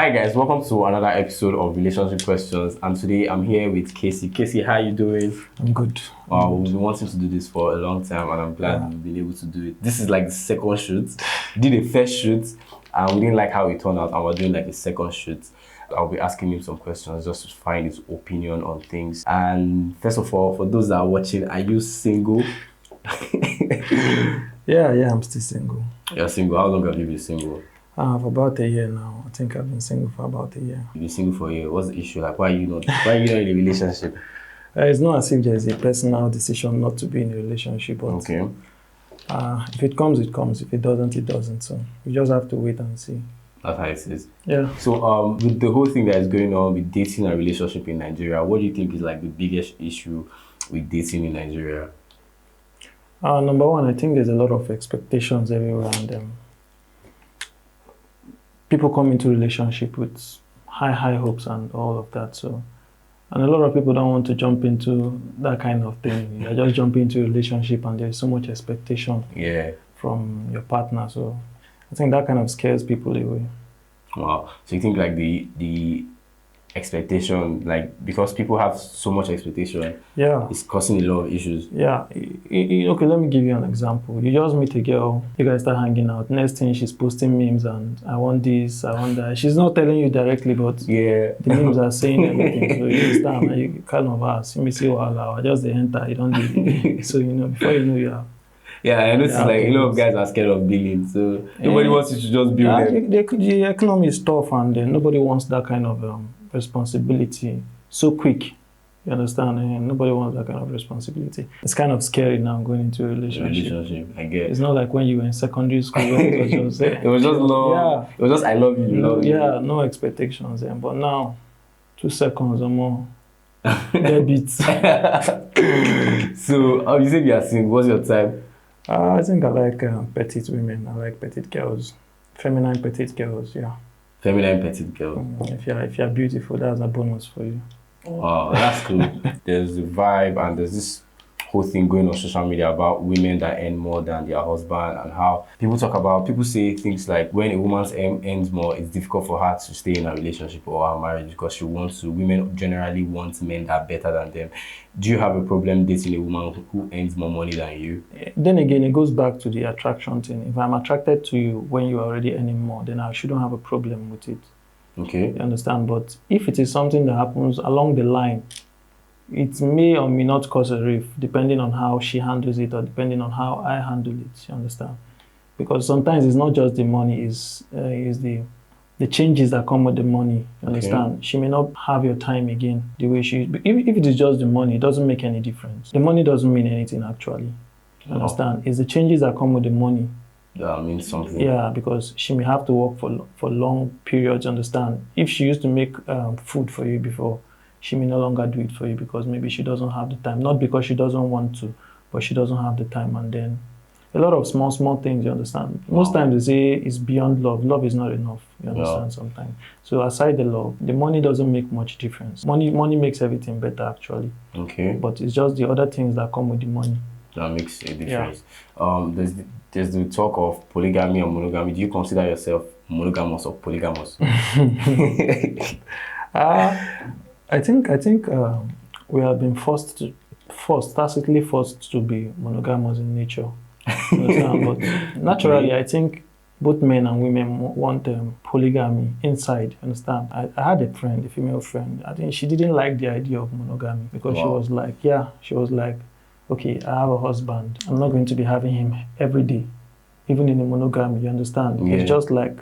Hi guys, welcome to another episode of Relationship Questions, and today I'm here with Kaycee. Kaycee, how are you doing? I'm good. We've been wanting to do this for a long time, and I'm glad we've been able to do it. This is like the second shoot. We did a first shoot, and we didn't like how it turned out, and we're doing like a second shoot. I'll be asking him some questions just to find his opinion on things. And first of all, for those that are watching, are you single? Yeah, I'm still single. You're single. How long have you been single? For about a year now. I think I've been single for about a year. You've been single for a year. What's the issue? Like, why are you not in a relationship? It's not as if there's a personal decision not to be in a relationship. But, Okay. if it comes, it comes. If it doesn't, it doesn't. So you just have to wait and see. That's how it is. Yeah. So, with the whole thing that is going on with dating and relationship in Nigeria, what do you think is like the biggest issue with dating in Nigeria? Number one, I think there's a lot of expectations everywhere, and people come into relationship with high hopes and all of that. So, and a lot of people don't want to jump into that kind of thing. You're just jumping into a relationship, and there's so much expectation from your partner. So, I think that kind of scares people away. Wow. So you think like the expectation, like because people have so much expectation, it's causing a lot of issues. Yeah. Okay, let me give you an example. You just meet a girl, you guys start hanging out. Next thing, she's posting memes and I want this, I want that. She's not telling you directly, but the memes are saying everything. So you understand, and you kind of ask, you may say, well, just the enter, you don't do it. So, before you know, you are. Yeah, I noticed like a lot of guys are scared of billing, so nobody wants you to just bill them. The economy is tough, and nobody wants that kind of responsibility so quick. You understand? And nobody wants that kind of responsibility. It's kind of scary now going into a relationship. I guess. It's not like when you were in secondary school where it was just it was just love. Yeah. It was just I love you, love you. Yeah, no expectations. But now, 2 seconds or more. Debit. So, you said you are single. What's your type? I think I like petite women. I like petite girls. Feminine petite girls, yeah. Feminine petite girl. If you're beautiful, that's a bonus for you. Wow, that's cool. There's the vibe, and there's this whole thing going on social media about women that earn more than their husband, and how people say things like when a woman earns more, it's difficult for her to stay in a relationship or a marriage because women generally want men that are better than them. Do you have a problem dating a woman who earns more money than you? Then again, it goes back to the attraction thing. If I'm attracted to you when you're already earning more, then I shouldn't have a problem with it. Okay. You understand? But if it is something that happens along the line, it may or may not cause a rift, depending on how she handles it or depending on how I handle it. You understand? Because sometimes it's not just the money, it's the changes that come with the money. You understand? Okay. She may not have your time again the way she. If it is just the money, it doesn't make any difference. The money doesn't mean anything actually. You understand? It's the changes that come with the money. That means something. Yeah, because she may have to work for long periods. Understand? If she used to make food for you before, she may no longer do it for you because maybe she doesn't have the time. Not because she doesn't want to, but she doesn't have the time. And then a lot of small things, you understand. Most times they say it's beyond love. Love is not enough, you understand, sometimes. So aside the love, the money doesn't make much difference. Money makes everything better, actually. Okay. But it's just the other things that come with the money. That makes a difference. Yeah. There's the talk of polygamy and monogamy. Do you consider yourself monogamous or polygamous? I think we have been tacitly forced to be monogamous in nature. But naturally, I think both men and women want polygamy inside. Understand? I had a friend, a female friend. I think she didn't like the idea of monogamy because she was like, okay, I have a husband. I'm not going to be having him every day, even in a monogamy. You understand? Yeah. It's just like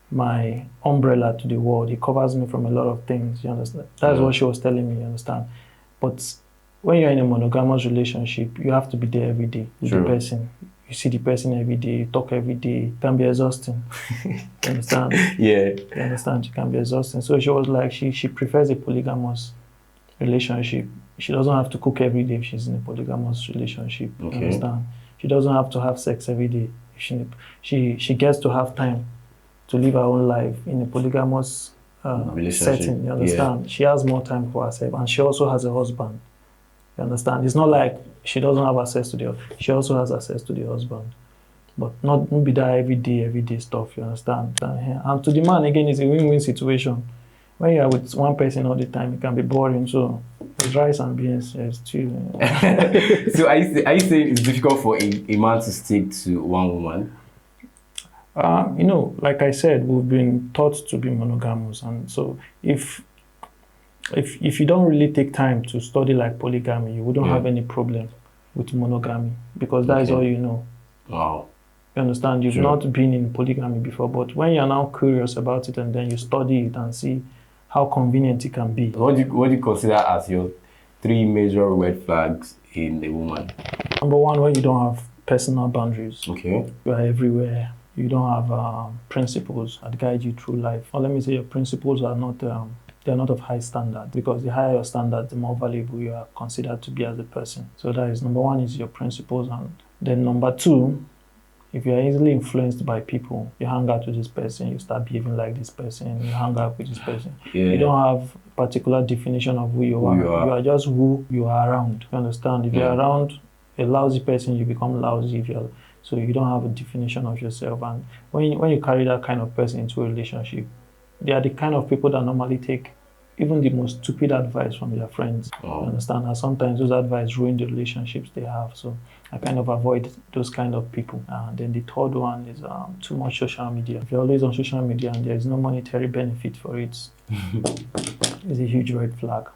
my umbrella to the world. It covers me from a lot of things. You understand? That's what she was telling me. You understand? But when you're in a monogamous relationship, you have to be there every day with the person. You see the person every day, you talk every day. It can be exhausting. You understand? Yeah. You understand? It can be exhausting. So she was like, she prefers a polygamous relationship. She doesn't have to cook every day if she's in a polygamous relationship. Okay. You understand? She doesn't have to have sex every day. She gets to have time to live her own life in a polygamous setting. You understand? Yeah. She has more time for herself, and she also has a husband. You understand? It's not like she doesn't have access to she also has access to the husband. but not be that everyday stuff, you understand? And to the man, again, it's a win-win situation. When you are with one person all the time, it can be boring. So it's rice and beans, yes, too. So are you saying it's difficult for a man to stick to one woman? Like I said, we've been taught to be monogamous, and so if you don't really take time to study like polygamy, you wouldn't have any problem with monogamy, because that is all you know. Wow. You understand? You've not been in polygamy before, but when you're now curious about it and then you study it and see how convenient it can be. What do you consider as your 3 major red flags in a woman? Number one, when you don't have personal boundaries. Okay. You are everywhere. You don't have principles that guide you through life. Or let me say your principles are not they're not of high standard, because the higher your standard, the more valuable you are considered to be as a person. So that is number one, is your principles. And then number two, if you are easily influenced by people, you hang out with this person, you start behaving like this person, you hang out with this person. You don't have a particular definition of who you are. You are just who you are around. You understand? If you're around a lousy person, you become lousy. So you don't have a definition of yourself. And when you carry that kind of person into a relationship, they are the kind of people that normally take even the most stupid advice from their friends. You understand? And sometimes those advice ruin the relationships they have. So I kind of avoid those kind of people. And then the third one is too much social media. If you're always on social media and there is no monetary benefit for it, it's a huge red flag.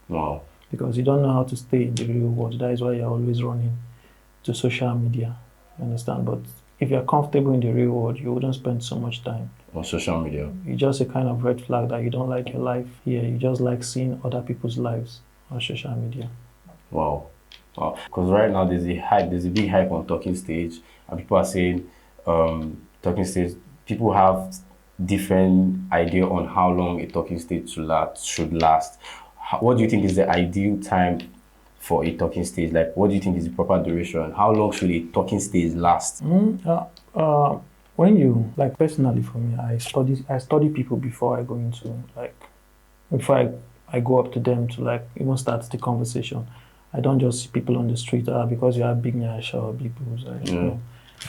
Wow. Because you don't know how to stay in the real world. That is why you're always running to social media. You understand? But if you're comfortable in the real world, you wouldn't spend so much time on social media. It's just a kind of red flag that you don't like your life here. You just like seeing other people's lives on social media. Wow. Because right now there's a big hype on talking stage, and people are saying talking stage, people have different idea on how long a talking stage should last. What do you think is the ideal time for a talking stage? Like, what do you think is the proper duration? How long should a talking stage last? When you, like, personally for me, I study people before I go into, like, before I go up to them to, like, even start the conversation. I don't just see people on the street because you have big nyash or big boobs.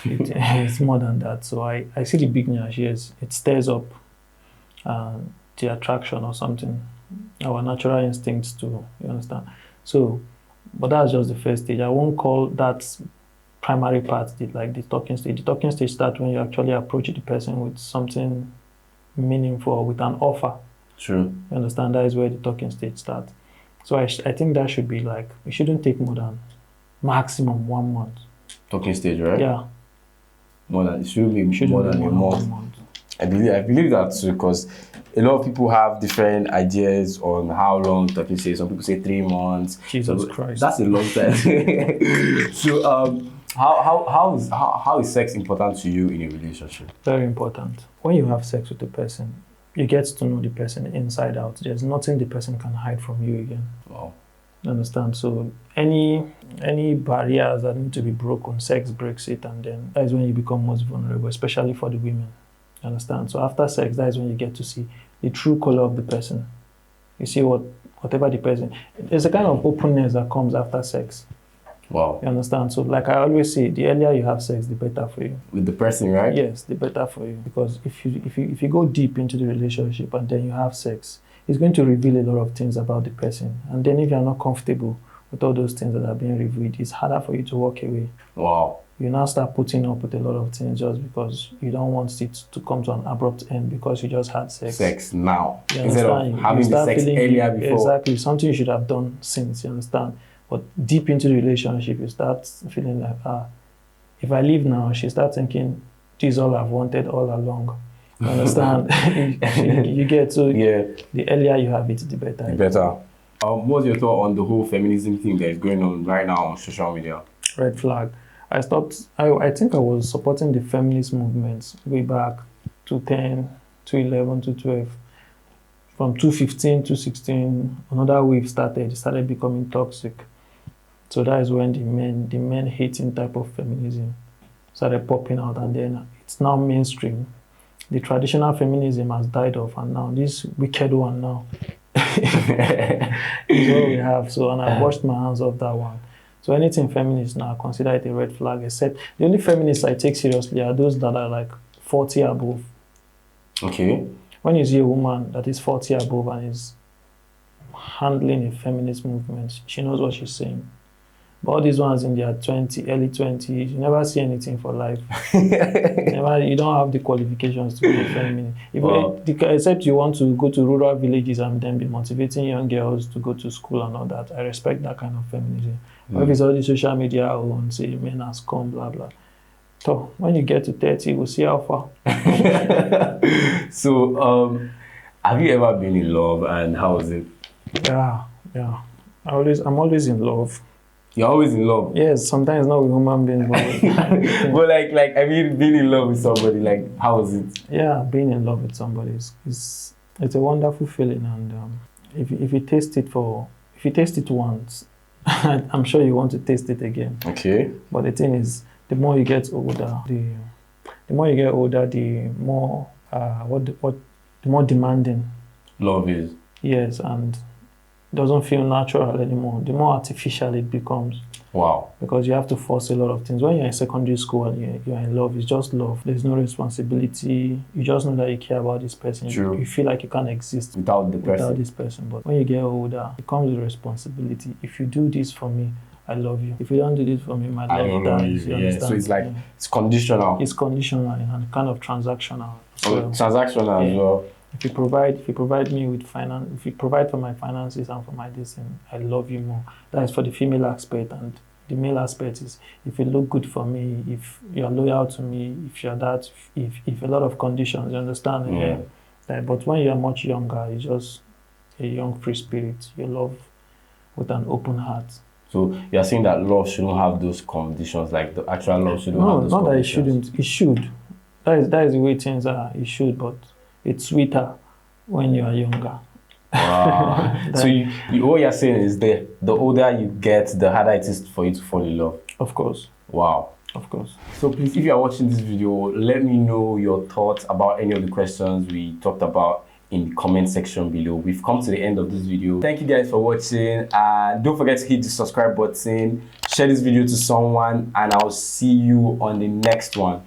It's more than that. So I see the big nyash, yes, it stirs up the attraction or something, our natural instincts to, you understand? So, but that's just the first stage. I won't call that primary part, like the talking stage. The talking stage starts when you actually approach the person with something meaningful, with an offer. True. You understand? That is where the talking stage starts. So I think that should be like, it shouldn't take more than maximum 1 month. Talking stage, right? Yeah. It shouldn't be more than a month. I believe that too, because a lot of people have different ideas on how long talking stage. Some people say 3 months. Jesus Christ. That's a long time. So how is sex important to you in a relationship? Very important. When you have sex with a person, you get to know the person inside out. There's nothing the person can hide from you again. Wow. You understand? So any barriers that need to be broken, sex breaks it, and then that is when you become most vulnerable, especially for the women. You understand? So after sex, that is when you get to see the true color of the person. You see whatever the person. There's a kind of openness that comes after sex. Wow. You understand? So like I always say, the earlier you have sex, the better for you. With the person, right? Yes, the better for you. Because if you go deep into the relationship and then you have sex, it's going to reveal a lot of things about the person. And then if you're not comfortable with all those things that are being revealed, it's harder for you to walk away. Wow. You now start putting up with a lot of things just because you don't want it to come to an abrupt end because you just had sex. Sex now. You Instead of having the sex earlier before. Exactly. Something you should have done since, you understand? But deep into the relationship, you start feeling like, if I leave now, she starts thinking, this is all I've wanted all along. You understand? you get to, the earlier you have it, the better. The better. What's your thought on the whole feminism thing that is going on right now on social media? Red flag. I think I was supporting the feminist movements way back 2010, 2011, 2012. From 2015 to 2016, another wave started. It started becoming toxic. So that is when the men hating type of feminism started popping out, and then it's now mainstream. The traditional feminism has died off, and now this wicked one now is what we have. So, and I washed my hands off that one. So anything feminist now, I consider it a red flag. Except the only feminists I take seriously are those that are like 40 above. Okay. When you see a woman that is 40 above and is handling a feminist movement, she knows what she's saying. But all these ones in their early 20s, you never see anything for life. You don't have the qualifications to be a feminist. Except you want to go to rural villages and then be motivating young girls to go to school and all that. I respect that kind of feminism. But if it's all the social media and say men has come, blah, blah. So when you get to 30, we'll see how far. So, have you ever been in love, and how was it? Yeah. I'm always in love. You're always in love? Yes, sometimes not with human beings, but like I mean, being in love with somebody, like, how was it? Yeah, being in love with somebody is it's a wonderful feeling, and if you taste it once, I'm sure you want to taste it again. Okay. But the thing is, the more you get older, the more the more demanding Love is. Yes, and doesn't feel natural anymore. The more artificial it becomes. Wow. Because you have to force a lot of things. When you're in secondary school and you're in love, it's just love. There's no responsibility. You just know that you care about this person. True. You feel like you can't exist without this person. But when you get older, it comes with responsibility. If you do this for me, I love you. If you don't do this for me, my love dies. Yeah. So it's like it's conditional. It's conditional and kind of transactional. So, transactional as well. If you provide me with finance, if you provide for my finances and for my destiny, I love you more. That is for the female aspect, and the male aspect is if you look good for me, if you are loyal to me, if you're that, if a lot of conditions, you understand? Yeah. But when you're much younger, you're just a young free spirit. You love with an open heart. So you're saying that love shouldn't have those conditions, like the actual love shouldn't have those conditions? No, not that it shouldn't. It should. That is the way things are. It should, but it's sweeter when you are younger. Wow. So what you're saying is the older you get, the harder it is for you to fall in love. Of course. Wow. Of course. So please, if you are watching this video, let me know your thoughts about any of the questions we talked about in the comment section below. We've come to the end of this video. Thank you guys for watching, and don't forget to hit the subscribe button, share this video to someone, and I'll see you on the next one.